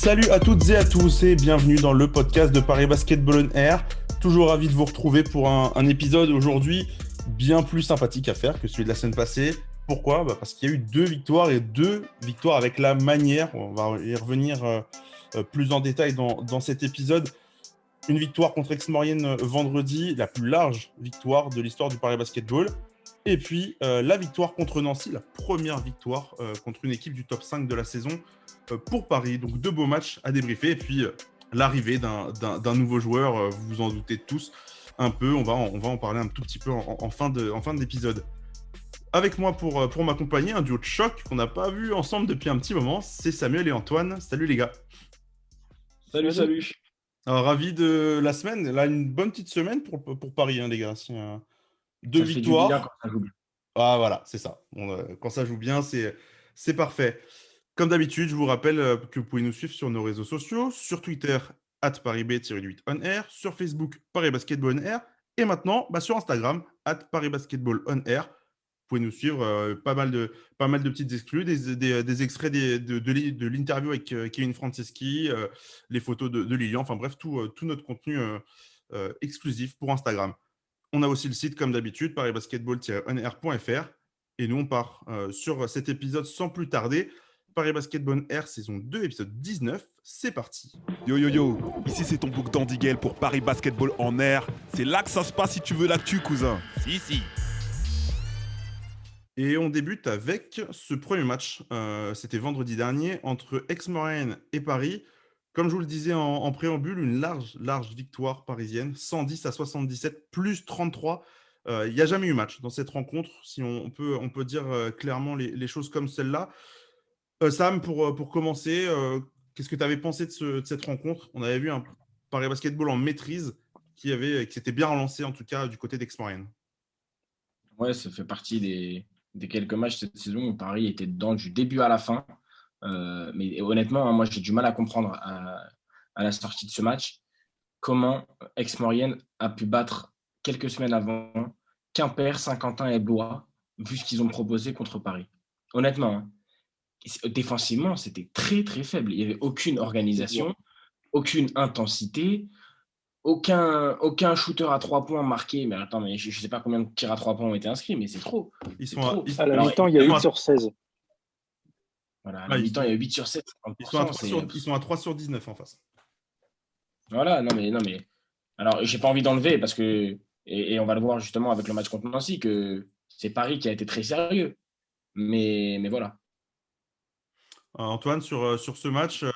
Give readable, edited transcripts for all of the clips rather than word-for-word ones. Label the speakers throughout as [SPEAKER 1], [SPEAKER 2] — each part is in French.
[SPEAKER 1] Salut à toutes et à tous et bienvenue dans le podcast de Paris Basketball on Air. Toujours ravi de vous retrouver pour un épisode aujourd'hui bien plus sympathique à faire que celui de la semaine passée. Pourquoi ? Parce qu'il y a eu deux victoires avec la manière. On va y revenir plus en détail dans cet épisode. Une victoire contre Aix-Maurienne vendredi, la plus large victoire de l'histoire du Paris Basketball. Et puis la victoire contre Nancy, la première victoire contre une équipe du top 5 de la saison pour Paris. Donc deux beaux matchs à débriefer. Et puis l'arrivée d'un nouveau joueur, vous vous en doutez tous un peu. On va en parler un tout petit peu en fin d'épisode. Avec moi pour m'accompagner, un duo de choc qu'on n'a pas vu ensemble depuis un petit moment, c'est Samuel et Antoine. Salut les gars.
[SPEAKER 2] Salut.
[SPEAKER 1] Alors, ravi de la semaine. Là, une bonne petite semaine pour Paris, hein, les gars. Deux
[SPEAKER 2] Ça fait du bien
[SPEAKER 1] victoires.
[SPEAKER 2] quand ça joue bien.
[SPEAKER 1] Ah voilà, c'est ça. Quand ça joue bien, c'est parfait. Comme d'habitude, je vous rappelle que vous pouvez nous suivre sur nos réseaux sociaux, sur Twitter, @ParisB-8OnAir, sur Facebook, Paris Basketball On Air, et maintenant, sur Instagram, Paris Basketball On Air. Vous pouvez nous suivre, pas mal de petites exclus, des extraits de l'interview avec Kevin Franceschi, les photos de Lilian, enfin bref, tout notre contenu exclusif pour Instagram. On a aussi le site, comme d'habitude, parisbasketball-onair.fr. Et nous, on part sur cet épisode sans plus tarder. Paris Basketball Air, saison 2, épisode 19. C'est parti.
[SPEAKER 3] Yo, ici c'est ton bouc d'Andigel pour Paris Basketball en air. C'est là que ça se passe si tu veux l'actu, cousin. Si.
[SPEAKER 1] Et on débute avec ce premier match. C'était vendredi dernier entre Aix-Maurienne et Paris. Comme je vous le disais en préambule, une large victoire parisienne, 110-77, plus 33. Il n'y a jamais eu match dans cette rencontre, si on peut dire clairement les choses comme celle-là. Sam, pour commencer, qu'est-ce que tu avais pensé de cette rencontre ? On avait vu un Paris Basketball en maîtrise qui s'était bien relancé, en tout cas, du côté d'Aix-Maurienne.
[SPEAKER 2] Ouais, ça fait partie des quelques matchs cette saison où Paris était dedans du début à la fin. Mais honnêtement, moi, j'ai du mal à comprendre à la sortie de ce match comment Aix-Maurienne a pu battre quelques semaines avant Quimper, Saint-Quentin et Blois, vu ce qu'ils ont proposé contre Paris. Honnêtement, hein, défensivement, c'était très, très faible. Il n'y avait aucune organisation, aucune intensité. Aucun shooter à 3 points marqué. Mais attends, je ne sais pas combien de tirs à 3 points ont été inscrits, mais c'est trop.
[SPEAKER 4] À la mi-temps, il y a 8 sur 16.
[SPEAKER 2] Voilà, à la mi-temps, il y a 8 sur 7.
[SPEAKER 1] Ils sont à 3 sur 19 en face.
[SPEAKER 2] Voilà, non mais. Alors, j'ai pas envie d'enlever parce que. Et on va le voir justement avec le match contre Nancy, que c'est Paris qui a été très sérieux. Mais voilà.
[SPEAKER 1] Antoine, sur ce match,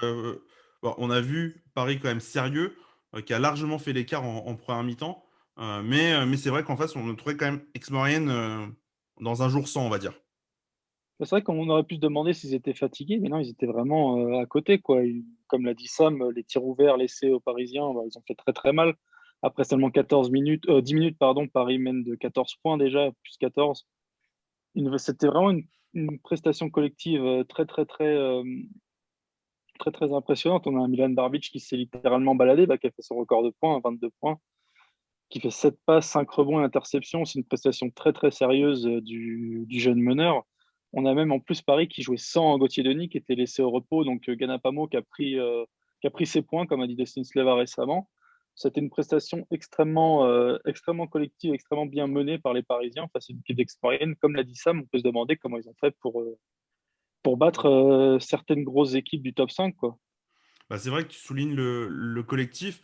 [SPEAKER 1] on a vu Paris quand même sérieux, qui a largement fait l'écart en première mi-temps. Mais c'est vrai qu'en face, on trouvait quand même Aix-Maurienne dans un jour sans, on va dire.
[SPEAKER 4] C'est vrai qu'on aurait pu se demander s'ils étaient fatigués, mais non, ils étaient vraiment à côté, quoi. Comme l'a dit Sam, les tirs ouverts laissés aux Parisiens, ils ont fait très très mal. Après seulement 10 minutes, Paris mène de 14 points déjà, plus 14. C'était vraiment une prestation collective très très impressionnante. On a un Milan Barbic qui s'est littéralement baladé, qui a fait son record de points, 22 points, qui fait 7 passes, 5 rebonds et interceptions. C'est une prestation très très sérieuse du jeune meneur. On a même en plus Paris qui jouait sans Gauthier Denis, qui était laissé au repos. Donc Ganapamo qui a pris ses points, comme a dit Destin Sleva récemment. C'était une prestation extrêmement collective, extrêmement bien menée par les Parisiens face à une équipe d'Aix-Maurienne. Comme l'a dit Sam, on peut se demander comment ils ont fait pour battre certaines grosses équipes du top 5, quoi.
[SPEAKER 1] C'est vrai que tu soulignes le collectif.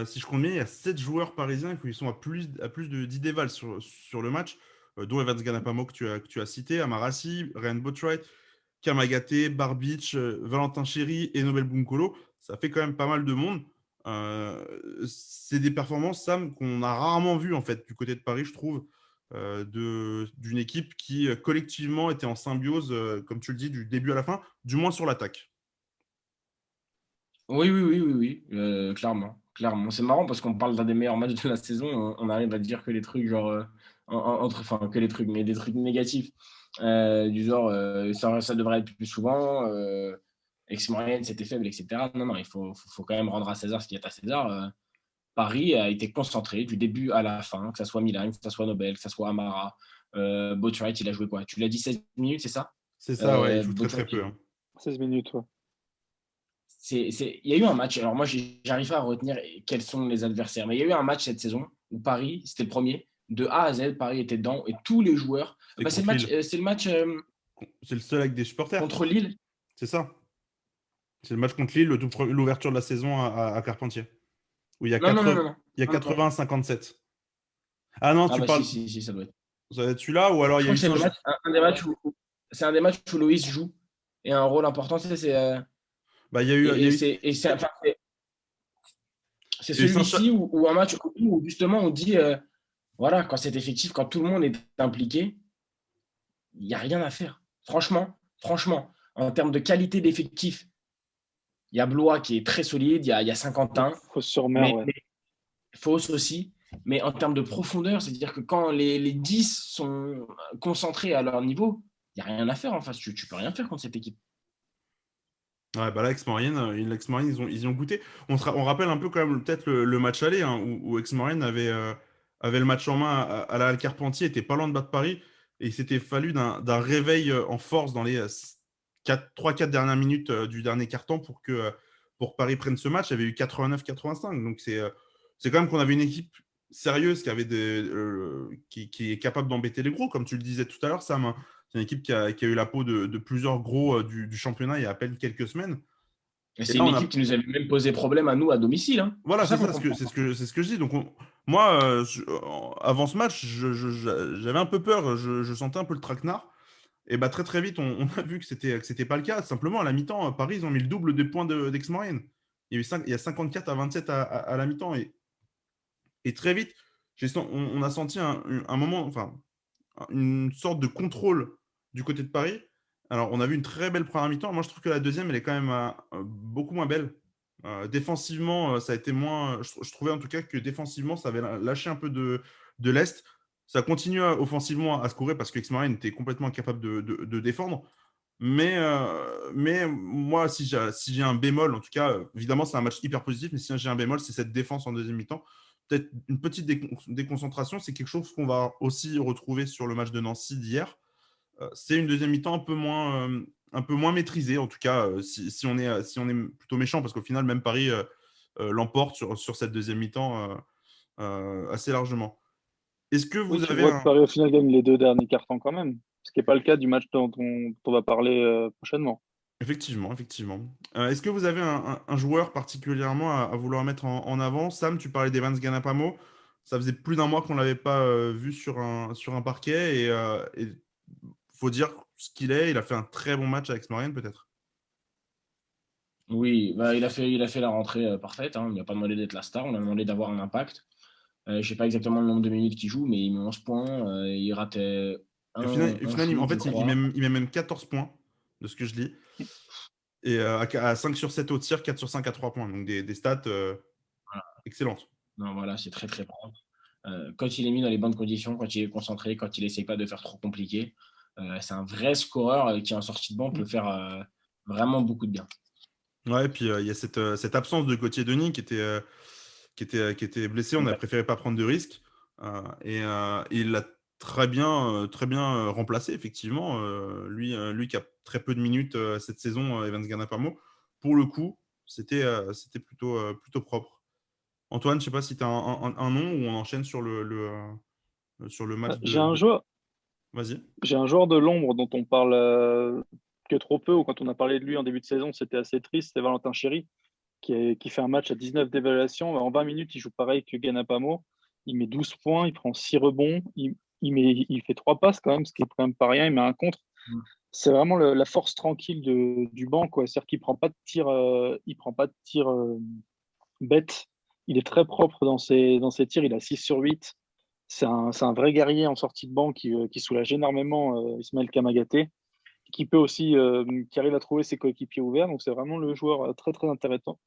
[SPEAKER 1] Si je compte bien, il y a 7 joueurs parisiens qui sont à plus de 10 dévals sur le match, dont Evans Ganapamo que tu as cité, Amarassi, Ryan Botwright, Kamagaté, Barbic, Valentin Chéry et Nobel Bunkolo. Ça fait quand même pas mal de monde. C'est des performances, Sam, qu'on a rarement vues en fait, du côté de Paris, je trouve, d'une équipe qui collectivement était en symbiose, comme tu le dis, du début à la fin, du moins sur l'attaque.
[SPEAKER 2] Oui, clairement. C'est marrant parce qu'on parle d'un des meilleurs matchs de la saison, on arrive à dire que les trucs que les trucs, mais des trucs négatifs. Du genre, ça devrait être plus souvent, Aix-Maurienne, c'était faible, etc. Non, il faut quand même rendre à César ce qui est à César. Paris a été concentré du début à la fin, que ce soit Milan, que ce soit Nobel, que ce soit Amara. Botwright, il a joué quoi ? Tu l'as dit 16 minutes, c'est ça ?
[SPEAKER 1] C'est ça, ouais, il joue très
[SPEAKER 2] Botwright,
[SPEAKER 1] très peu.
[SPEAKER 4] 16 minutes, ouais.
[SPEAKER 2] il y a eu un match. Alors moi, j'arrive pas à retenir quels sont les adversaires, mais il y a eu un match cette saison où Paris, c'était le premier, de A à Z, Paris était dedans et tous les joueurs. C'est le match
[SPEAKER 1] C'est le seul avec des supporters.
[SPEAKER 2] contre Lille.
[SPEAKER 1] C'est ça. C'est le match contre Lille, l'ouverture de la saison à Carpentier. Où il y a 80-57. Ah non, tu parles.
[SPEAKER 2] Si, ça doit être.
[SPEAKER 1] Ça doit être celui-là ou alors il y a eu
[SPEAKER 2] c'est un des matchs où Loïs joue et a un rôle important. C'est celui-ci où un match où justement on dit voilà, quand c'est effectif, quand tout le monde est impliqué, il n'y a rien à faire. Franchement, en termes de qualité d'effectif, il y a Blois qui est très solide, il y a Saint-Quentin.
[SPEAKER 4] Fos-sur-Mer,
[SPEAKER 2] Fos aussi. Mais en termes de profondeur, c'est-à-dire que quand les 10 sont concentrés à leur niveau, il n'y a rien à faire en face. Tu ne peux rien faire contre cette équipe.
[SPEAKER 1] Ouais, bah là, Aix-Maurienne, ils y ont goûté. On rappelle un peu quand même peut-être le match aller, hein, où Aix-Maurienne avait le match en main à la Halle Carpentier, était pas loin de battre Paris, et il s'était fallu d'un réveil en force dans les 3-4 dernières minutes du dernier quart-temps pour que Paris prenne ce match. Il y avait eu 89-85, donc c'est quand même qu'on avait une équipe sérieuse qui est capable d'embêter les gros, comme tu le disais tout à l'heure, Sam, hein. C'est une équipe qui a eu la peau de plusieurs gros du championnat il y a à peine quelques semaines.
[SPEAKER 2] Et c'est une équipe qui nous avait même posé problème à nous à domicile. Hein.
[SPEAKER 1] Voilà, c'est ce que je dis. Donc moi, avant ce match, j'avais un peu peur. Je sentais un peu le traquenard. Et bah, très très vite, on a vu que c'était pas le cas. Simplement, à la mi-temps, Paris, ils ont mis le double des points d'Aix-Maurienne. Il y a 54-27 à la mi-temps. Et très vite, on a senti un moment, enfin, une sorte de contrôle du côté de Paris. Alors, on a vu une très belle première mi-temps. Moi, je trouve que la deuxième, elle est quand même beaucoup moins belle. Défensivement, ça a été moins. Je trouvais en tout cas que défensivement, ça avait lâché un peu de l'Est. Ça continue offensivement à se courir parce que Aix-Maurienne était complètement incapable de défendre. Mais moi, si j'ai un bémol, en tout cas, évidemment, c'est un match hyper positif, mais si j'ai un bémol, c'est cette défense en deuxième mi-temps. Peut-être une petite déconcentration, c'est quelque chose qu'on va aussi retrouver sur le match de Nancy d'hier. C'est une deuxième mi-temps un peu moins maîtrisée, en tout cas, si on est plutôt méchant, parce qu'au final, même Paris l'emporte sur cette deuxième mi-temps assez largement. Est-ce que vous avez
[SPEAKER 4] que Paris au final gagne les 2 derniers cartons quand même, ce qui n'est pas le cas du match dont on va parler prochainement.
[SPEAKER 1] Effectivement. Est-ce que vous avez un joueur particulièrement à vouloir mettre en avant? Sam, tu parlais d'Evans Ganapamo. Ça faisait plus d'un mois qu'on ne l'avait pas vu sur un parquet. Et faut dire ce qu'il est. Il a fait un très bon match avec Aix-Maurienne, peut-être.
[SPEAKER 2] Oui, bah, il a fait la rentrée parfaite. Hein. Il n'a pas demandé d'être la star. On a demandé d'avoir un impact. Je ne sais pas exactement le nombre de minutes qu'il joue, mais il met 11 points. Il ratait
[SPEAKER 1] Au final, il met même 14 points, de ce que je lis. Et à 5 sur 7 au tir, 4 sur 5 à 3 points. Donc des stats excellentes.
[SPEAKER 2] Non, voilà, c'est très, très propre. Quand il est mis dans les bonnes conditions, quand il est concentré, quand il n'essaye pas de faire trop compliqué, c'est un vrai scoreur qui, en sortie de banc, peut faire vraiment beaucoup de bien.
[SPEAKER 1] Ouais, et puis il y a cette absence de Gauthier Denis qui était blessé. On a préféré pas prendre de risques. Et il l'a très bien remplacé, effectivement. Lui qui a très peu de minutes cette saison, Evans Ganapamo. Pour le coup, c'était plutôt propre. Antoine, je ne sais pas si tu as un nom ou on enchaîne sur le match
[SPEAKER 4] J'ai un joueur.
[SPEAKER 1] Vas-y.
[SPEAKER 4] J'ai un joueur de l'ombre dont on parle que trop peu, ou quand on a parlé de lui en début de saison, c'était assez triste, c'est Valentin Chéry, qui fait un match à 19 d'évaluation. En 20 minutes, il joue pareil que Ganapamo. Il met 12 points, il prend 6 rebonds, il fait 3 passes quand même, ce qui est quand même pas rien, il met un contre. C'est vraiment la force tranquille du banc, quoi. C'est-à-dire qu'il prend pas de tir bête. Il est très propre dans ses tirs, il a 6 sur 8. C'est un vrai guerrier en sortie de banc qui soulage énormément Ismaël Kamagaté, qui peut aussi, qui arrive à trouver ses coéquipiers ouverts. Donc c'est vraiment le joueur très très intéressant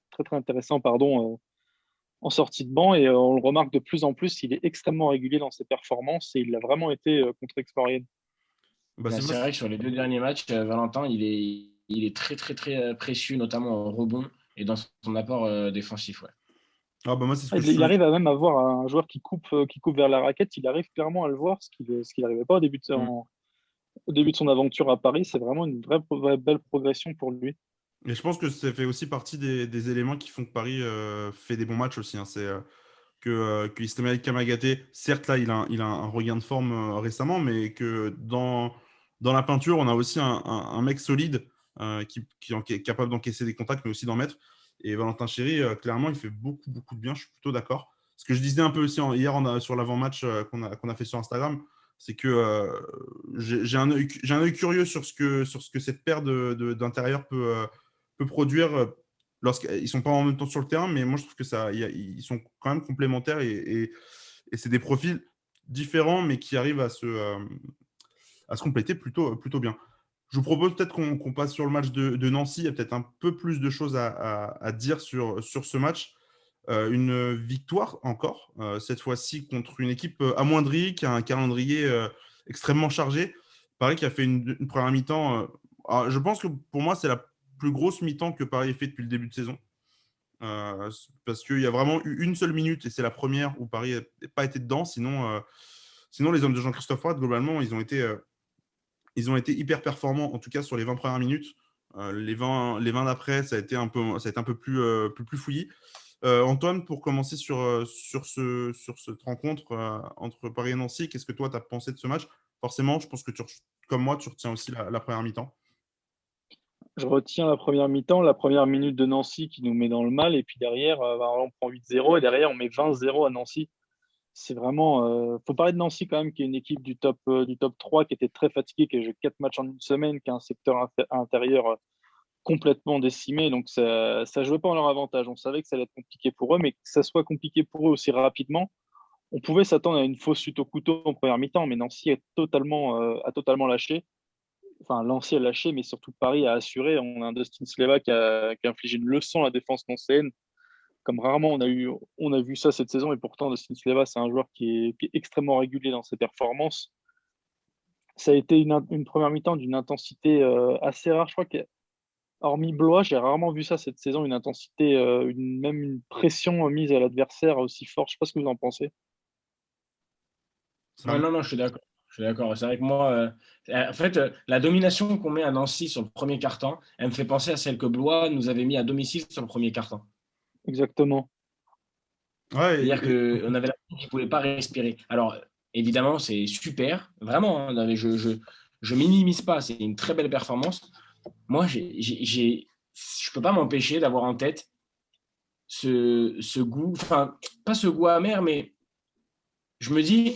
[SPEAKER 4] en sortie de banc, et on le remarque de plus en plus. Il est extrêmement régulier dans ses performances et il l'a vraiment été contre Aix-Maurienne.
[SPEAKER 2] C'est vrai que sur les 2 derniers matchs, Valentin, il est très très très précieux, notamment en rebond et dans son apport défensif. Ouais.
[SPEAKER 1] Ah bah moi, c'est
[SPEAKER 4] il arrive à même avoir un joueur qui coupe vers la raquette. Il arrive clairement à le voir, ce qu'il n'arrivait pas au début de son aventure à Paris. C'est vraiment une vraie belle progression pour lui.
[SPEAKER 1] Et je pense que ça fait aussi partie des éléments qui font que Paris fait des bons matchs aussi, hein. C'est que Ismaël Kamagaté, certes, là, il a un regain de forme récemment, mais que dans la peinture, on a aussi un mec solide qui est capable d'encaisser des contacts, mais aussi d'en mettre. Et Valentin Chéry, clairement, il fait beaucoup, beaucoup de bien. Je suis plutôt d'accord. Ce que je disais un peu aussi hier sur l'avant-match qu'on a fait sur Instagram, c'est que j'ai un œil curieux sur ce que cette paire d'intérieur peut produire lorsqu'ils ne sont pas en même temps sur le terrain, mais moi je trouve que ils sont quand même complémentaires et c'est des profils différents, mais qui arrivent à se compléter plutôt bien. Je vous propose peut-être qu'on passe sur le match de Nancy. Il y a peut-être un peu plus de choses à dire sur ce match. Une victoire encore, cette fois-ci contre une équipe amoindrie, qui a un calendrier extrêmement chargé. Paris qui a fait une première mi-temps. Je pense que pour moi, c'est la plus grosse mi-temps que Paris ait fait depuis le début de saison. Parce qu'il y a vraiment eu une seule minute, et c'est la première où Paris n'a pas été dedans. Sinon, les hommes de Jean-Christophe Roy, globalement, ils ont été hyper performants, en tout cas sur les 20 premières minutes. Les 20 d'après, ça a été un peu plus fouillis. Antoine, pour commencer sur cette rencontre entre Paris et Nancy, qu'est-ce que toi, tu as pensé de ce match? Forcément, je pense que comme moi, tu retiens aussi la première mi-temps.
[SPEAKER 4] Je retiens la première mi-temps, la première minute de Nancy qui nous met dans le mal, et puis derrière, on prend 8-0, et derrière, on met 20-0 à Nancy. C'est vraiment. Faut parler de Nancy quand même, qui est une équipe du top 3, qui était très fatiguée, qui a joué 4 matchs en une semaine, qui a un secteur intérieur complètement décimé. Donc ça ne jouait pas en leur avantage. On savait que ça allait être compliqué pour eux, mais que ça soit compliqué pour eux aussi rapidement, on pouvait s'attendre à une fausse suite au couteau en première mi-temps, mais Nancy a totalement lâché. Enfin, Nancy a lâché, mais surtout Paris a assuré. On a un Dustin Sleva qui a infligé une leçon à la défense nancéenne, comme rarement on a vu ça cette saison. Et pourtant, Dustin Sleva, c'est un joueur qui est extrêmement régulier dans ses performances. Ça a été une première mi-temps d'une intensité assez rare. Je crois qu'hormis Blois, j'ai rarement vu ça cette saison, une intensité, même une pression mise à l'adversaire aussi forte. Je ne sais pas ce que vous en pensez.
[SPEAKER 2] Ouais, non, non, je suis d'accord. Je suis d'accord. C'est vrai que moi, en fait, la domination qu'on met à Nancy sur le premier quart-temps, elle me fait penser à celle que Blois nous avait mis à domicile sur le premier quart-temps.
[SPEAKER 4] Exactement.
[SPEAKER 1] Ouais,
[SPEAKER 2] C'est-à-dire qu'on avait l'impression qu'ils ne pouvaient pas respirer. Alors, évidemment, c'est super, vraiment, hein, je minimise pas, c'est une très belle performance. Moi, je ne peux pas m'empêcher d'avoir en tête ce goût, enfin, pas ce goût amer, mais je me dis,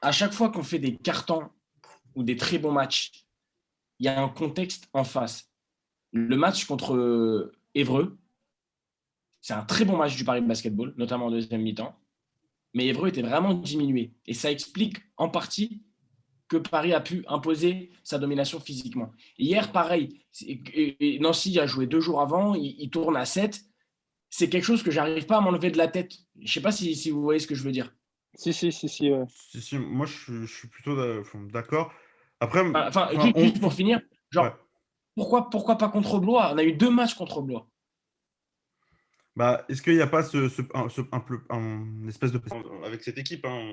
[SPEAKER 2] à chaque fois qu'on fait des cartons ou des très bons matchs, il y a un contexte en face. Le match contre Évreux, c'est un très bon match du Paris Basketball, notamment en deuxième mi-temps. Mais Évreux était vraiment diminué. Et ça explique en partie que Paris a pu imposer sa domination physiquement. Hier, pareil, Nancy a joué 2 jours avant, il tourne à 7. C'est quelque chose que j'arrive pas à m'enlever de la tête. Je ne sais pas si vous voyez ce que je veux dire.
[SPEAKER 4] Si, si, si, si. Ouais.
[SPEAKER 1] si, moi, je suis plutôt d'accord. Après,
[SPEAKER 2] Enfin,
[SPEAKER 1] enfin,
[SPEAKER 2] juste pour finir,
[SPEAKER 1] ouais.
[SPEAKER 2] genre, pourquoi pas contre Blois? On a eu 2 matchs contre Blois.
[SPEAKER 1] Bah, est-ce qu'il n'y a pas un espèce de avec cette équipe, hein,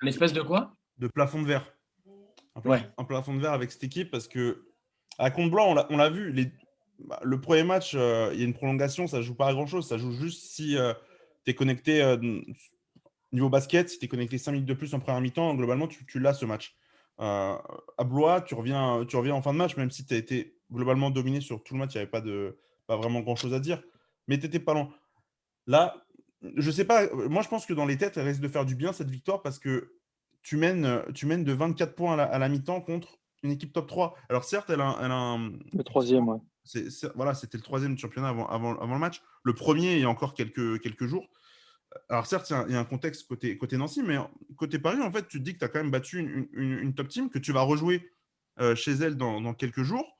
[SPEAKER 2] Une espèce de quoi?
[SPEAKER 1] de plafond de verre,
[SPEAKER 2] Ouais.
[SPEAKER 1] un plafond de verre avec cette équipe parce que à Comte-Blanc, on l'a vu, le premier match, il y a une prolongation, ça joue pas à grand-chose, ça joue juste si tu es connecté niveau basket, si tu es connecté 5 minutes de plus en première mi-temps, globalement, tu l'as ce match. À Blois, tu reviens en fin de match, même si tu as été globalement dominé sur tout le match, il n'y avait pas vraiment grand-chose à dire, mais tu n'étais pas loin. Là, je sais pas, moi je pense que dans les têtes, elle risque de faire du bien cette victoire parce que tu mènes de 24 points à la mi-temps contre une équipe top 3. Alors certes,
[SPEAKER 4] Le troisième, ouais.
[SPEAKER 1] voilà, c'était le troisième du championnat avant le match. Le premier, il y a encore quelques jours. Alors certes, il y a un contexte côté Nancy, mais côté Paris, en fait, tu te dis que tu as quand même battu une top team, que tu vas rejouer chez elle dans quelques jours.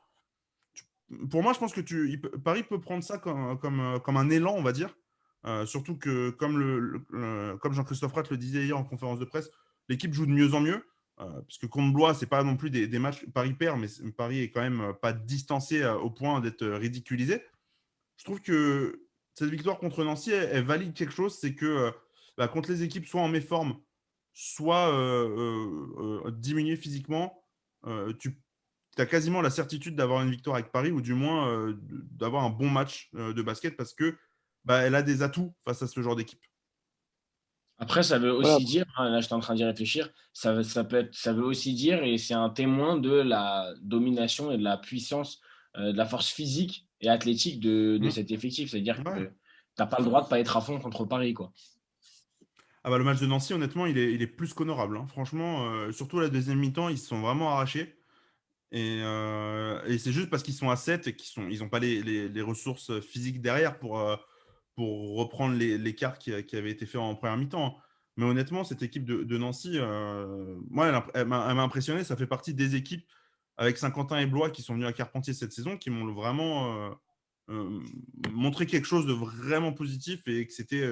[SPEAKER 1] Pour moi, je pense que Paris peut prendre ça comme un élan, on va dire. Surtout que, comme Jean-Christophe Rath le disait hier en conférence de presse, l'équipe joue de mieux en mieux. Puisque contre Blois, ce n'est pas non plus des matchs. Paris perd, mais Paris est quand même pas distancé au point d'être ridiculisé. Je trouve que cette victoire contre Nancy, elle valide quelque chose, c'est que contre les équipes soit en méforme, soit diminuées physiquement, tu tu as quasiment la certitude d'avoir une victoire avec Paris ou du moins d'avoir un bon match de basket parce que elle a des atouts face à ce genre d'équipe.
[SPEAKER 2] Après, ça veut
[SPEAKER 4] Voilà,
[SPEAKER 2] aussi dire, hein, là, j'étais en train d'y réfléchir, ça veut aussi dire, et c'est un témoin de la domination et de la puissance, de la force physique et athlétique de
[SPEAKER 1] Mm.
[SPEAKER 2] cet effectif. C'est-à-dire que
[SPEAKER 1] Ouais.
[SPEAKER 2] tu n'as pas le droit de pas être à fond contre Paris, quoi.
[SPEAKER 1] Ah le match de Nancy, honnêtement, il est plus qu'honorable, hein. Franchement, surtout la deuxième mi-temps, ils se sont vraiment arrachés. Et c'est juste parce qu'ils sont à 7 et ils n'ont pas les ressources physiques derrière pour reprendre l'écart qui avait été fait en première mi-temps. Mais honnêtement, cette équipe de Nancy, moi, elle m'a impressionné. Ça fait partie des équipes avec Saint-Quentin et Blois qui sont venus à Carpentier cette saison, qui m'ont vraiment euh, montré quelque chose de vraiment positif et que c'était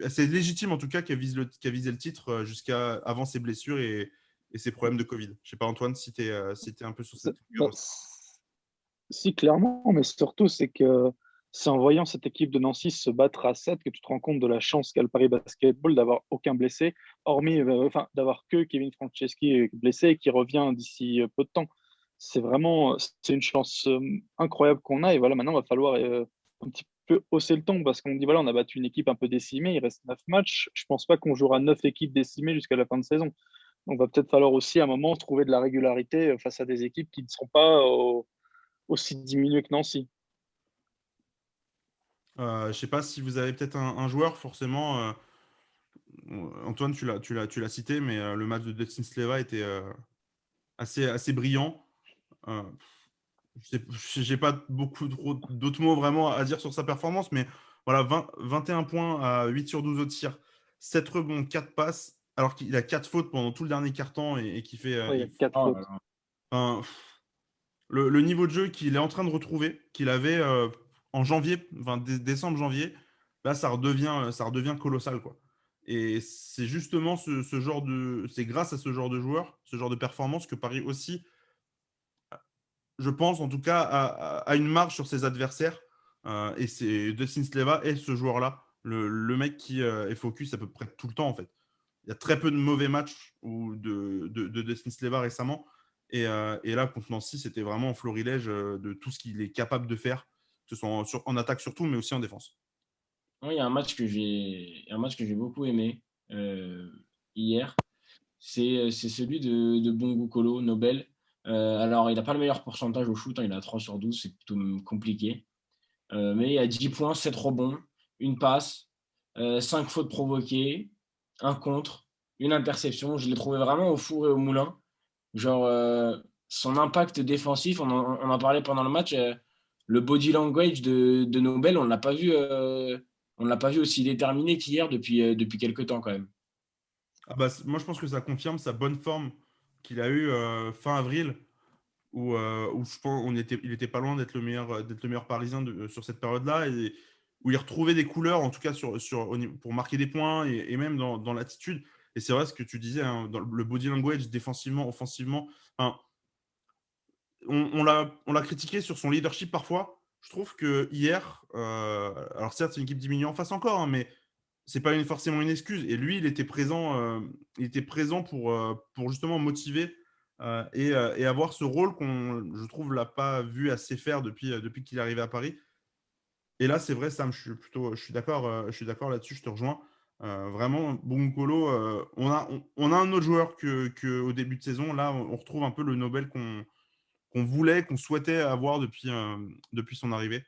[SPEAKER 1] c'est légitime en tout cas qu'elle visé le titre jusqu'à avant ses blessures et ses problèmes de Covid. Je sais pas, Antoine, si tu es un peu sur cette figure
[SPEAKER 4] bah,
[SPEAKER 1] aussi.
[SPEAKER 4] si, clairement, mais surtout, c'est que c'est en voyant cette équipe de Nancy se battre à 7 que tu te rends compte de la chance qu'a le Paris Basketball d'avoir aucun blessé, hormis, d'avoir que Kevin Franceschi blessé et qui revient d'ici peu de temps. C'est une chance incroyable qu'on a. Et voilà, maintenant, il va falloir un petit peu hausser le ton parce qu'on dit, voilà, on a battu une équipe un peu décimée, il reste 9 matchs. Je pense pas qu'on jouera 9 équipes décimées jusqu'à la fin de saison. Donc, va peut-être falloir aussi à un moment trouver de la régularité face à des équipes qui ne seront pas aussi diminuées que Nancy.
[SPEAKER 1] Je sais pas si vous avez peut-être un joueur, forcément. Antoine, tu l'as cité, mais le match de Dustin Sleva était assez brillant. Euh, j'ai pas beaucoup d'autres mots vraiment à dire sur sa performance, mais voilà, 21 points à 8 sur 12 au tir, 7 rebonds, 4 passes, alors qu'il a 4 fautes pendant tout le dernier quart-temps et qui fait.
[SPEAKER 4] Ouais, il y a 4
[SPEAKER 2] Oh là
[SPEAKER 4] fautes.
[SPEAKER 2] là.
[SPEAKER 1] Enfin, le niveau de jeu qu'il est en train de retrouver, qu'il avait en janvier, enfin décembre-janvier, là, ça redevient colossal, quoi. Et c'est justement c'est grâce à ce genre de joueur, ce genre de performance que Paris aussi, je pense en tout cas, a une marge sur ses adversaires. Et c'est Dustin Sleva et ce joueur-là, le mec qui est focus à peu près tout le temps, en fait. Il y a très peu de mauvais matchs de Dustin Sleva récemment. Et là, contre Nancy, c'était vraiment en florilège de tout ce qu'il est capable de faire, que ce soit en attaque surtout, mais aussi en défense.
[SPEAKER 2] Non, il y a un match que j'ai beaucoup aimé euh, hier. C'est celui de Bongo Kolo, Nobel. Alors, il n'a pas le meilleur pourcentage au shoot, hein, il a 3 sur 12, c'est plutôt compliqué. Mais il a 10 points, 7 rebonds, une passe, 5 fautes provoquées, un contre, une interception. Je l'ai trouvé vraiment au four et au moulin. Genre, son impact défensif, on en parlait pendant le match, le body language de Nobel, on ne l'a pas vu aussi déterminé qu'hier depuis quelques temps quand même.
[SPEAKER 1] Ah bah, moi, je pense que ça confirme sa bonne forme qu'il a eue fin avril, où je pense il était pas loin d'être le meilleur Parisien sur cette période-là, et où il retrouvait des couleurs, en tout cas pour marquer des points et même dans l'attitude. Et c'est vrai ce que tu disais, hein, dans le body language, défensivement, offensivement. Enfin, on l'a critiqué sur son leadership parfois. Je trouve que hier, alors certes, c'est une équipe diminuée en face encore, hein, mais c'est pas forcément une excuse. Et lui, il était présent pour justement motiver et avoir ce rôle qu'on, je trouve, l'a pas vu assez faire depuis qu'il est arrivé à Paris. Et là, c'est vrai, Sam, je suis d'accord là-dessus, je te rejoins. Vraiment, Bungkolo, on a un autre joueur qu'au début de saison. Là, on retrouve un peu le Nobel qu'on voulait, qu'on souhaitait avoir depuis son arrivée.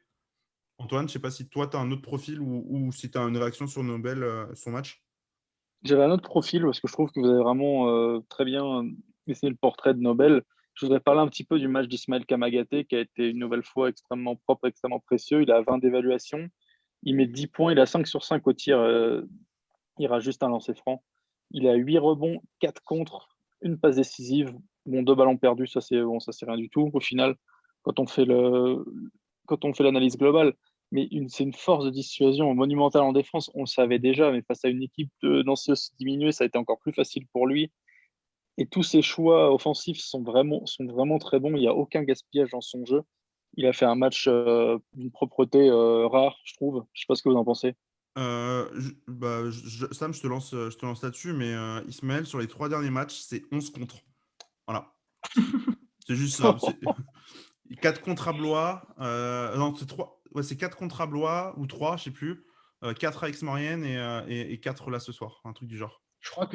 [SPEAKER 1] Antoine, je ne sais pas si toi, tu as un autre profil ou si tu as une réaction sur Nobel, son match.
[SPEAKER 4] J'avais un autre profil parce que je trouve que vous avez vraiment très bien dessiné le portrait de Nobel. Je voudrais parler un petit peu du match d'Ismaël Kamagaté qui a été une nouvelle fois extrêmement propre, extrêmement précieux. Il a 20 d'évaluation, il met 10 points, il a 5 sur 5 au tir, il rate juste un lancer franc. Il a 8 rebonds, 4 contre, une passe décisive. Bon, 2 ballons perdus, ça c'est rien du tout au final quand on fait l'analyse globale. Mais c'est une force de dissuasion monumentale en défense. On le savait déjà, mais face à une équipe de Nancy aussi diminuée, ça a été encore plus facile pour lui. Et tous ses choix offensifs sont vraiment très bons. Il n'y a aucun gaspillage dans son jeu. Il a fait un match d'une propreté rare, je trouve. Je ne sais pas ce que vous en pensez.
[SPEAKER 1] Sam, je te lance là-dessus, mais Ismaël, sur les 3 derniers matchs, c'est 11 contre. Voilà. C'est juste ça. 4 contre à Blois. Non, c'est 3. Ouais, c'est 4 contre à Blois ou 3, je sais plus. 4 à Aix-Maurienne et 4 là ce soir. Un truc du genre.
[SPEAKER 2] Je crois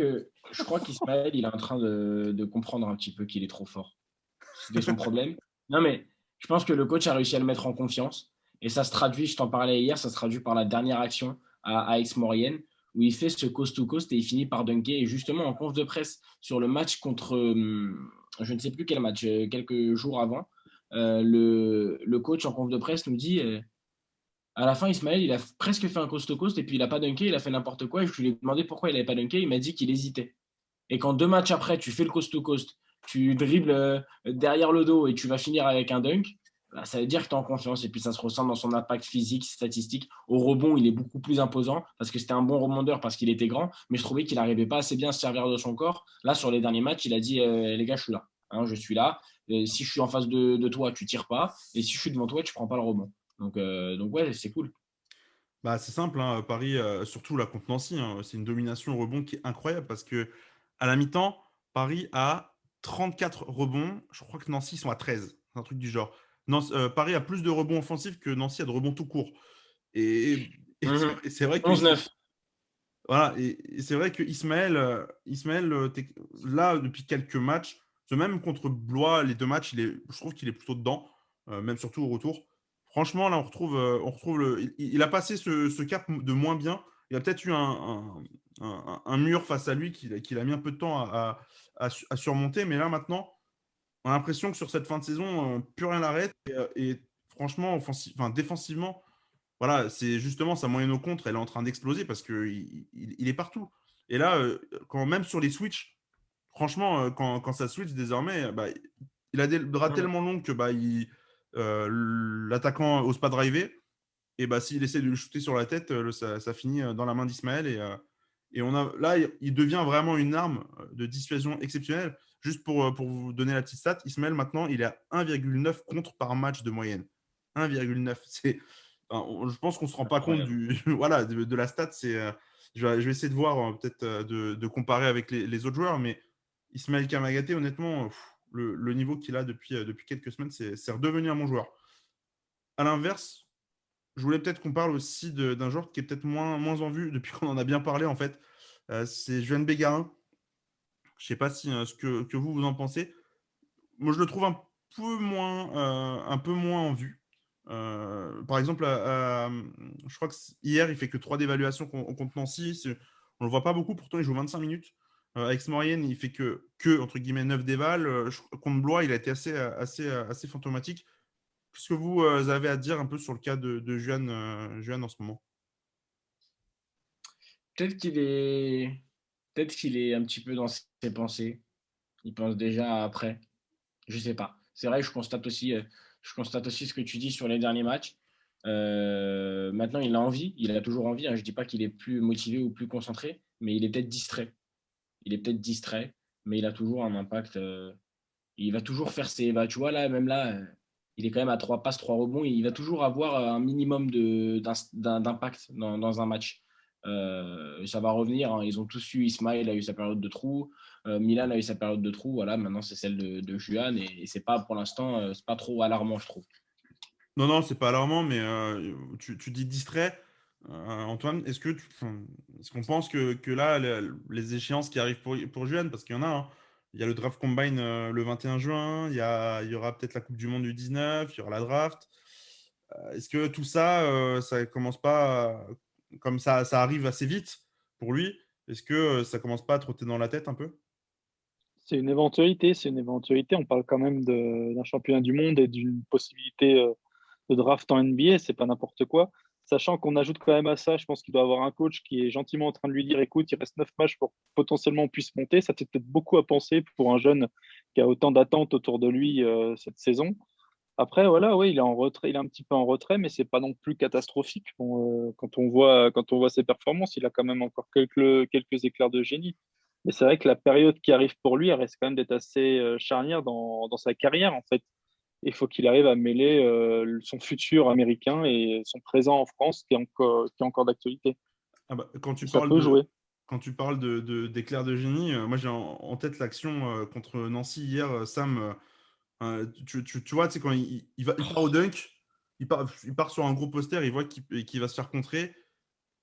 [SPEAKER 2] qu'Ismaël, il est en train de comprendre un petit peu qu'il est trop fort. C'était son problème. Non, mais je pense que le coach a réussi à le mettre en confiance. Et ça se traduit, je t'en parlais hier, ça se traduit par la dernière action à Aix-Maurienne, où il fait ce coast-to-coast et il finit par dunker. Et justement, en conf de presse sur le match contre, je ne sais plus quel match, quelques jours avant, le coach en conf de presse nous dit à la fin, Ismaël, il a presque fait un coast-to-coast et puis il n'a pas dunké, il a fait n'importe quoi. Et je lui ai demandé pourquoi il n'avait pas dunké. Il m'a dit qu'il hésitait. Et quand 2 matchs après, tu fais le coast-to-coast, tu dribbles derrière le dos et tu vas finir avec un dunk, bah, ça veut dire que tu es en confiance. Et puis ça se ressent dans son impact physique, statistique. Au rebond, il est beaucoup plus imposant parce que c'était un bon rebondeur parce qu'il était grand, mais je trouvais qu'il n'arrivait pas assez bien à se servir de son corps. Là, sur les derniers matchs, il a dit les gars, je suis là. Hein, je suis là. Si je suis en face de toi, tu tires pas. Et si je suis devant toi, tu prends pas le rebond. Donc ouais, c'est cool.
[SPEAKER 1] Bah, c'est simple, hein, Paris, surtout là contre Nancy, hein, c'est une domination au rebond qui est incroyable parce que à la mi-temps, Paris a 34 rebonds. Je crois que Nancy sont à 13. Un truc du genre. Paris a plus de rebonds offensifs que Nancy a de rebonds tout court. Et c'est vrai que
[SPEAKER 2] 11-9.
[SPEAKER 1] voilà, et c'est vrai que Ismaël là depuis quelques matchs, même contre Blois, les 2 matchs, je trouve qu'il est plutôt dedans, même surtout au retour. Franchement, là, on retrouve il a passé ce cap de moins bien. Il a peut-être eu un mur face à lui qu'il a mis un peu de temps à surmonter, mais là maintenant, on a l'impression que sur cette fin de saison, plus rien n'arrête. Et franchement, défensivement, voilà, c'est justement sa moyenne au contre, elle est en train d'exploser parce qu'il est partout. Et là, même sur les switches, franchement, quand ça switch désormais, bah, il a des bras tellement longs que l'attaquant n'ose pas driver. Et bah, s'il essaie de le shooter sur la tête, ça finit dans la main d'Ismaël. Et là, il devient vraiment une arme de dissuasion exceptionnelle. Juste pour vous donner la petite stat, Ismaël, maintenant, il est à 1,9 contre par match de moyenne. 1,9. Je pense qu'on ne se rend pas compte voilà, de la stat. Je vais essayer de voir, peut-être de comparer avec les autres joueurs. Mais Ismaël Kamagaté, honnêtement, le niveau qu'il a depuis quelques semaines, c'est redevenu un bon joueur. À l'inverse, je voulais peut-être qu'on parle aussi d'un joueur qui est peut-être moins en vue depuis qu'on en a bien parlé, en fait. C'est Juan Bégarin. Je ne sais pas ce que vous en pensez. Moi, je le trouve un peu moins en vue. Par exemple, je crois que hier, il fait que 3 d'évaluation contre Nancy. On ne le voit pas beaucoup, pourtant il joue 25 minutes. Avec Maurienne, il fait que entre guillemets 9 d'éval. Contre Blois, il a été assez fantomatique. Qu'est-ce que vous avez à dire un peu sur le cas de Juan en ce moment?
[SPEAKER 2] Peut-être qu'il est, peut-être qu'il est un petit peu dans ses pensées. Il pense déjà après. Je sais pas. C'est vrai, je constate aussi ce que tu dis sur les derniers matchs. Maintenant, il a envie, il a toujours envie. Hein. Je dis pas qu'il est plus motivé ou plus concentré, mais il est peut-être distrait. Il est peut-être distrait, mais il a toujours un impact. Il va toujours faire ses. Bah, tu vois, là, même là, il est quand même à 3 passes, 3 rebonds. Il va toujours avoir un minimum d'impact dans un match. Ça va revenir. Hein. Ils ont tous eu. Ismaël a eu sa période de trou. Milan a eu sa période de trou. Voilà, maintenant, c'est celle de Juan. Et c'est pas, pour l'instant, c'est pas trop alarmant, je trouve.
[SPEAKER 1] Non, non, c'est pas alarmant, mais tu dis distrait. Antoine, est-ce qu'on pense que là, les échéances qui arrivent pour Juan, parce qu'il y en a, hein, il y a le draft combine le 21 juin, il y aura peut-être la Coupe du Monde du 19, il y aura la draft. Est-ce que tout ça, ça commence pas, comme ça arrive assez vite pour lui, est-ce que ça commence pas à trotter dans la tête un peu?
[SPEAKER 4] C'est une éventualité, c'est une éventualité. On parle quand même d'un championnat du monde et d'une possibilité de draft en NBA, c'est pas n'importe quoi. Sachant qu'on ajoute quand même à ça, je pense qu'il doit avoir un coach qui est gentiment en train de lui dire, écoute, il reste 9 matchs pour que potentiellement on puisse monter. Ça fait peut-être beaucoup à penser pour un jeune qui a autant d'attentes autour de lui cette saison. Après, voilà, oui, il est en retrait, il est un petit peu en retrait, mais c'est pas non plus catastrophique. Bon, quand on voit ses performances, il a quand même encore quelques éclairs de génie. Mais c'est vrai que la période qui arrive pour lui, elle reste quand même d'être assez charnière dans sa carrière, en fait. Il faut qu'il arrive à mêler son futur américain et son présent en France qui est encore d'actualité.
[SPEAKER 1] Ah bah, quand tu
[SPEAKER 4] Ça
[SPEAKER 1] parles
[SPEAKER 4] peut jouer.
[SPEAKER 1] d'éclair de génie, moi j'ai en tête l'action contre Nancy hier, Sam. Tu vois, quand il part au dunk, il part sur un gros poster, il voit qu'il va se faire contrer.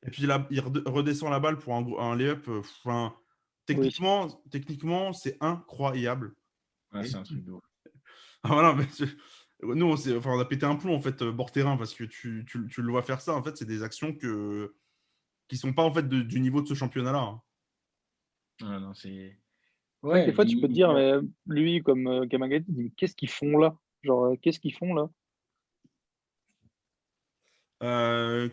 [SPEAKER 1] Et puis là, il redescend la balle pour un layup.
[SPEAKER 4] Oui.
[SPEAKER 1] Techniquement, c'est incroyable.
[SPEAKER 2] Ouais, c'est un truc de ouf.
[SPEAKER 1] Ah, voilà, mais nous, on a pété un plomb en fait, bord terrain, parce que tu le vois faire ça. En fait, c'est des actions qui sont pas en fait du niveau de ce championnat-là, hein.
[SPEAKER 2] Ouais, non, c'est.
[SPEAKER 4] C'est vrai que des
[SPEAKER 2] Ouais,
[SPEAKER 4] fois, tu peux te dire, mais lui, comme Kamagaté, qu'est-ce qu'ils font là? Genre, qu'est-ce qu'ils font là?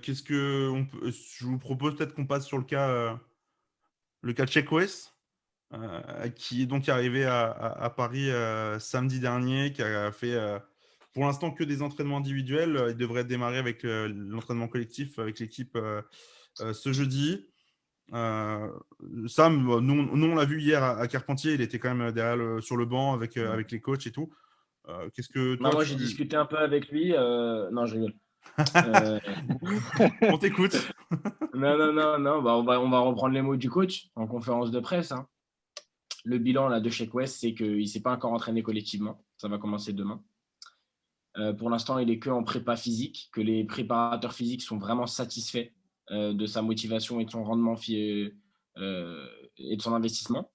[SPEAKER 1] Qu'est-ce que je vous propose peut-être qu'on passe sur le cas de Check West, qui est donc arrivé à Paris samedi dernier, qui a fait pour l'instant que des entraînements individuels. Il devrait démarrer avec l'entraînement collectif avec l'équipe ce jeudi. Euh, Sam, nous on l'a vu hier à Carpentier, il était quand même derrière sur le banc avec les coachs et tout. Qu'est-ce que
[SPEAKER 2] Non,
[SPEAKER 1] toi
[SPEAKER 2] moi, j'ai discuté un peu avec lui. Non, je rigole. Euh,
[SPEAKER 1] On t'écoute.
[SPEAKER 2] Non, non, non, non. Bah, on va reprendre les mots du coach en conférence de presse, hein. Le bilan là, de Sheck West, c'est qu'il ne s'est pas encore entraîné collectivement. Ça va commencer demain. Pour l'instant, il est que en prépa physique, que les préparateurs physiques sont vraiment satisfaits de sa motivation et de son rendement et de son investissement.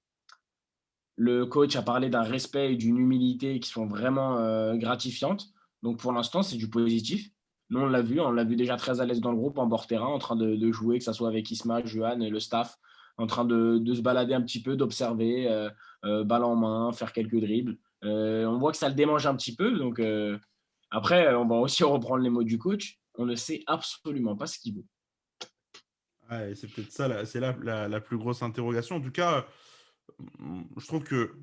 [SPEAKER 2] Le coach a parlé d'un respect et d'une humilité qui sont vraiment gratifiantes. Donc pour l'instant, c'est du positif. Nous, on l'a vu déjà très à l'aise dans le groupe, en bord terrain, en train de jouer, que ce soit avec Isma, Johan et le staff, en train de se balader un petit peu, d'observer, balle en main, faire quelques dribbles. On voit que ça le démange un petit peu. Donc après, on va aussi reprendre les mots du coach. On ne sait absolument pas ce qu'il veut.
[SPEAKER 1] Ouais, c'est peut-être ça, c'est là la plus grosse interrogation. En tout cas, je trouve que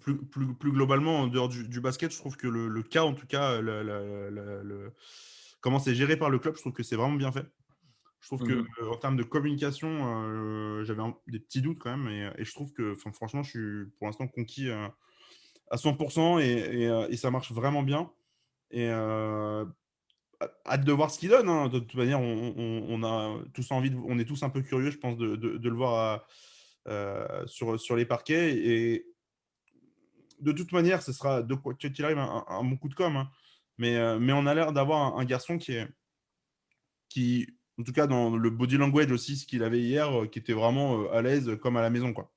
[SPEAKER 1] plus globalement, en dehors du basket, je trouve que le cas, en tout cas, comment c'est géré par le club, je trouve que c'est vraiment bien fait. Je trouve que
[SPEAKER 2] Mhm.
[SPEAKER 1] en termes de communication, j'avais des petits doutes quand même, et je trouve que, franchement, je suis pour l'instant conquis à 100%, et ça marche vraiment bien. Et hâte de voir ce qu'il donne, hein. De toute manière, on a tous envie on est tous un peu curieux, je pense, de le voir sur les parquets. Et de toute manière, ce sera de quoi qu'il arrive un bon coup de com', hein. Mais on a l'air d'avoir un garçon qui, en tout cas dans le body language aussi, ce qu'il avait hier, qui était vraiment à l'aise comme à la maison, quoi.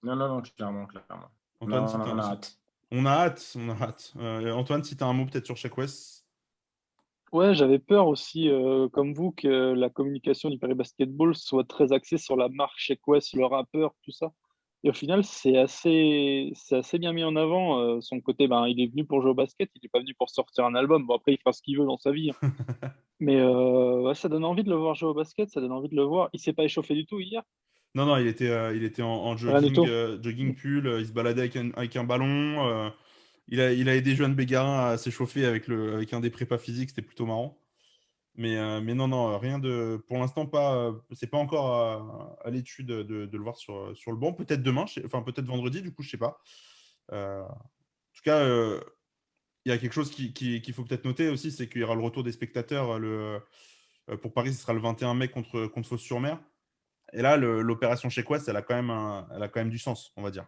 [SPEAKER 2] Non, non, non, clairement, clairement.
[SPEAKER 1] Antoine,
[SPEAKER 2] On a hâte.
[SPEAKER 1] on a hâte, on a hâte. Antoine, si tu as un mot peut-être sur Shaq West.
[SPEAKER 4] Ouais, j'avais peur aussi, comme vous, que la communication du Paris Basketball soit très axée sur la marque Sheck West, le rappeur, tout ça. Et au final, c'est assez bien mis en avant. Son côté, ben, il est venu pour jouer au basket, il n'est pas venu pour sortir un album. Bon, après, il fera ce qu'il veut dans sa vie, hein. Mais ouais, ça donne envie de le voir jouer au basket, ça donne envie de le voir. Il s'est pas échauffé du tout hier,
[SPEAKER 1] Non, non, il était en
[SPEAKER 4] rien du
[SPEAKER 1] jogging,
[SPEAKER 4] tout.
[SPEAKER 1] jogging pull, il se baladait avec un ballon. Il a aidé Johan Bégarin à s'échauffer avec un des prépas physiques, c'était plutôt marrant. Mais non, non, rien de. Pour l'instant, c'est pas encore à l'étude de le voir sur le banc. Peut-être demain, enfin peut-être vendredi, du coup, je sais pas. En tout cas, il y a quelque chose qu'il faut peut-être noter aussi, c'est qu'il y aura le retour des spectateurs. Pour Paris, ce sera le 21 mai contre Fos-sur-Mer. Et là, l'opération chez Quest, elle a quand même du sens, on va dire.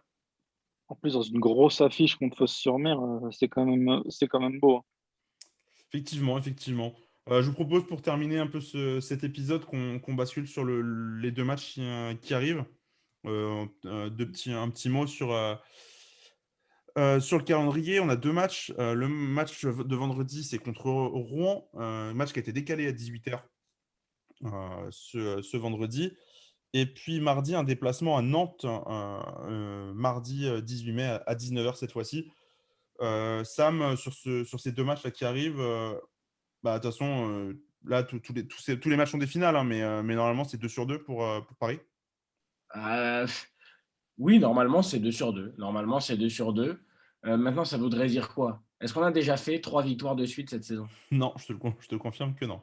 [SPEAKER 4] En plus, dans une grosse affiche contre Fos-sur-Mer, c'est quand même beau, hein.
[SPEAKER 1] Effectivement, effectivement. Je vous propose pour terminer un peu cet épisode qu'on bascule sur les deux matchs qui arrivent. Un petit mot sur le calendrier. On a deux matchs. Le match de vendredi, c'est contre Rouen, un match qui a été décalé à 18h ce vendredi. Et puis mardi, un déplacement à Nantes, mardi 18 mai à 19h cette fois-ci. Sam, sur ces deux matchs là qui arrivent, bah, de toute façon, là, tous les matchs sont des finales, hein, mais normalement, c'est 2 sur 2 pour Paris.
[SPEAKER 2] Euh, oui, normalement, c'est 2 sur 2. Normalement, c'est 2 sur 2. Maintenant, ça voudrait dire quoi? Est-ce qu'on a déjà fait 3 victoires de suite cette saison?
[SPEAKER 1] Non, je te confirme que non.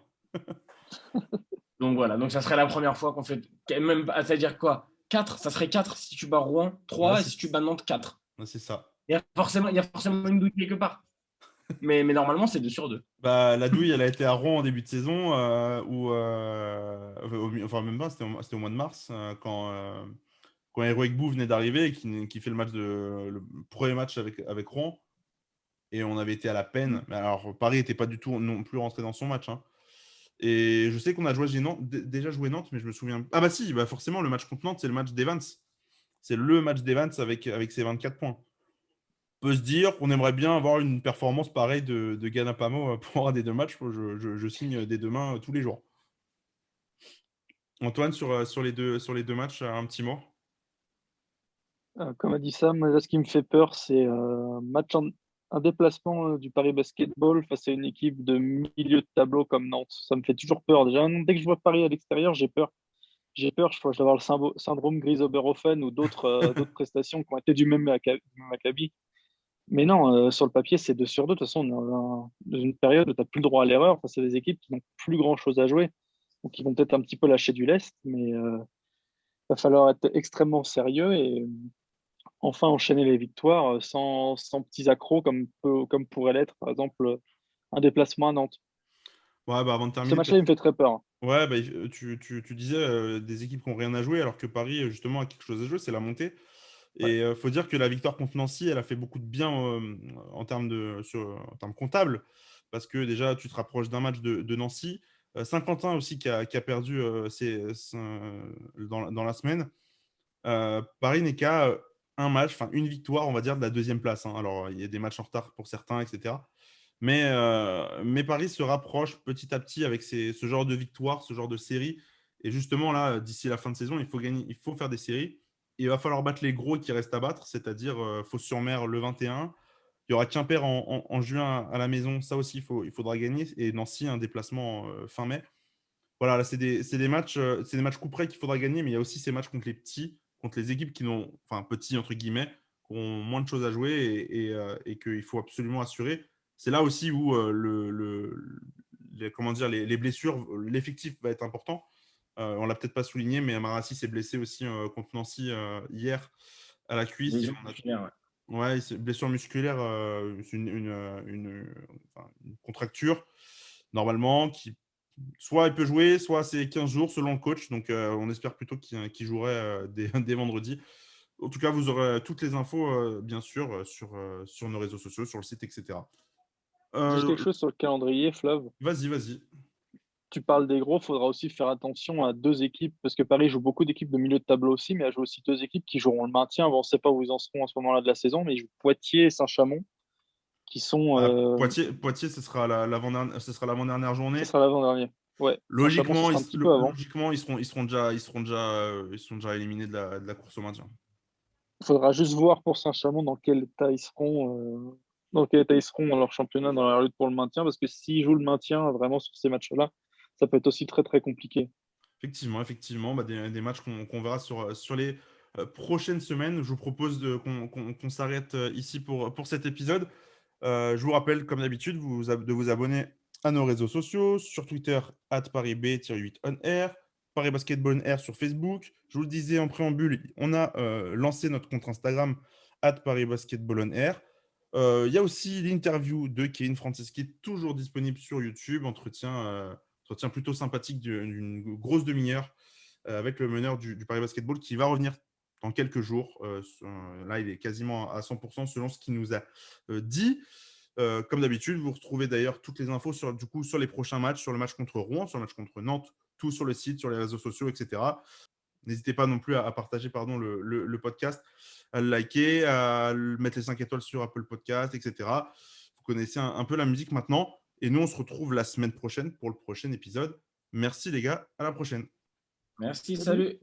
[SPEAKER 2] Donc voilà, donc ça serait la première fois qu'on fait. Même, c'est-à-dire quoi? 4, ça serait 4 si tu bats Rouen,
[SPEAKER 1] Ouais,
[SPEAKER 2] 3 et si tu bats Nantes, 4.
[SPEAKER 1] c'est ça.
[SPEAKER 2] Il y a forcément une douille quelque part. Mais normalement, c'est 2 sur 2.
[SPEAKER 1] Bah, la douille, elle a été à Rouen en début de saison, enfin, même pas, c'était au mois de mars, quand Héroïque Bou venait d'arriver et qui fait le premier match avec Rouen. Et on avait été à la peine. Mais alors, Paris n'était pas du tout non plus rentré dans son match. Hein. Et je sais qu'on a déjà joué Nantes, mais je me souviens. Ah bah si, bah forcément, le match contre Nantes, c'est le match d'Evans. C'est le match d'Evans avec ses 24 points. On peut se dire qu'on aimerait bien avoir une performance pareille de Ganapamo pour un des deux matchs. Je signe des deux mains tous les jours. Antoine, sur les deux matchs, un petit mot.
[SPEAKER 4] Comme a dit Sam, là, ce qui me fait peur, c'est un déplacement du Paris Basketball face à une équipe de milieu de tableau comme Nantes. Ça me fait toujours peur. Déjà, dès que je vois Paris à l'extérieur, j'ai peur. J'ai peur, je crois que je vais avoir le syndrome Gris-Oberhofen ou d'autres prestations qui ont été du même acabit. Mais non, sur le papier, c'est 2 sur 2. De toute façon, on est dans une période où tu n'as plus le droit à l'erreur. Enfin, c'est des équipes qui n'ont plus grand-chose à jouer. Donc, ils vont peut-être un petit peu lâcher du lest, mais va falloir être extrêmement sérieux et enfin enchaîner les victoires sans petits accros comme pourrait l'être, par exemple, un déplacement à Nantes.
[SPEAKER 1] Ouais, bah avant de
[SPEAKER 4] Ce
[SPEAKER 1] terminer,
[SPEAKER 4] match-là, il me fait très peur.
[SPEAKER 1] ouais, bah, tu disais des équipes qui n'ont rien à jouer, alors que Paris, justement, a quelque chose à jouer, c'est la montée.
[SPEAKER 4] Ouais.
[SPEAKER 1] Et faut dire que la victoire contre Nancy, elle a fait beaucoup de bien en termes en termes comptables, parce que déjà, tu te rapproches d'un match de Nancy. Saint-Quentin aussi qui a perdu dans la semaine. Paris n'est qu'à un match, enfin une victoire, on va dire, de la deuxième place. Hein. Alors, il y a des matchs en retard pour certains, etc. Mais Paris se rapproche petit à petit avec ce genre de victoire, ce genre de série. Et justement, là, d'ici la fin de saison, il faut gagner, il faut faire des séries. Et il va falloir battre les gros qui restent à battre, c'est-à-dire Fos-sur-Mer le 21. Il y aura Quimper en juin à la maison. Ça aussi, il faudra gagner. Et Nancy, un déplacement fin mai. Voilà, là, c'est des matchs coup près qu'il faudra gagner, mais il y a aussi ces matchs contre les petits, contre les équipes qui n'ont, enfin, petits entre guillemets, qui ont moins de choses à jouer et qu'il faut absolument assurer. C'est là aussi où comment dire, les blessures, l'effectif va être important. On l'a peut-être pas souligné, mais Amarassi s'est blessé aussi contre Nancy hier à la cuisse. Ouais, blessure musculaire, c'est une contracture, normalement, qui soit il peut jouer, soit c'est 15 jours selon le coach. Donc, on espère plutôt qu'il jouerait dès vendredi. En tout cas, vous aurez toutes les infos, bien sûr, sur nos réseaux sociaux, sur le site, etc.
[SPEAKER 4] Juste quelque chose sur le calendrier, Flav.
[SPEAKER 1] Vas-y.
[SPEAKER 4] Tu parles des gros, il faudra aussi faire attention à 2 équipes, parce que Paris joue beaucoup d'équipes de milieu de tableau aussi, mais elle joue aussi 2 équipes qui joueront le maintien. Bon, on ne sait pas où ils en seront à ce moment-là de la saison, mais ils jouent Poitiers et Saint-Chamond, qui sont.
[SPEAKER 1] Poitiers, ce sera l'avant-dernière journée.
[SPEAKER 4] Ce sera l'avant-dernier. Ouais, Saint-Chamond, ce
[SPEAKER 1] Logiquement,
[SPEAKER 4] sera un petit peu avant.
[SPEAKER 1] ils seront déjà éliminés de la course au maintien.
[SPEAKER 4] Il faudra juste voir pour Saint-Chamond dans quel état ils seront. Dans quel état ils seront dans leur championnat, dans leur lutte pour le maintien, parce que s'ils jouent le maintien vraiment sur ces matchs-là, ça peut être aussi très très compliqué.
[SPEAKER 1] Effectivement, bah, des matchs qu'on verra sur les prochaines semaines. Je vous propose qu'on s'arrête ici pour cet épisode. Je vous rappelle, comme d'habitude, de vous abonner à nos réseaux sociaux, sur Twitter, @ParisB-8OnAir, Paris Basketball On Air sur Facebook. Je vous le disais en préambule, on a lancé notre compte Instagram, @Paris Basketball On Air. Il y a aussi l'interview de Kevin Francis qui est toujours disponible sur YouTube, entretien plutôt sympathique d'une grosse demi-heure avec le meneur du Paris Basketball qui va revenir dans quelques jours. Là, il est quasiment à 100% selon ce qu'il nous a dit. Comme d'habitude, vous retrouvez d'ailleurs toutes les infos sur les prochains matchs, sur le match contre Rouen, sur le match contre Nantes, tout sur le site, sur les réseaux sociaux, etc. N'hésitez pas non plus à partager le podcast, à le liker, à mettre les 5 étoiles sur Apple Podcast, etc. Vous connaissez un peu la musique maintenant. Et nous, on se retrouve la semaine prochaine pour le prochain épisode. Merci les gars, à la prochaine.
[SPEAKER 2] Merci, salut.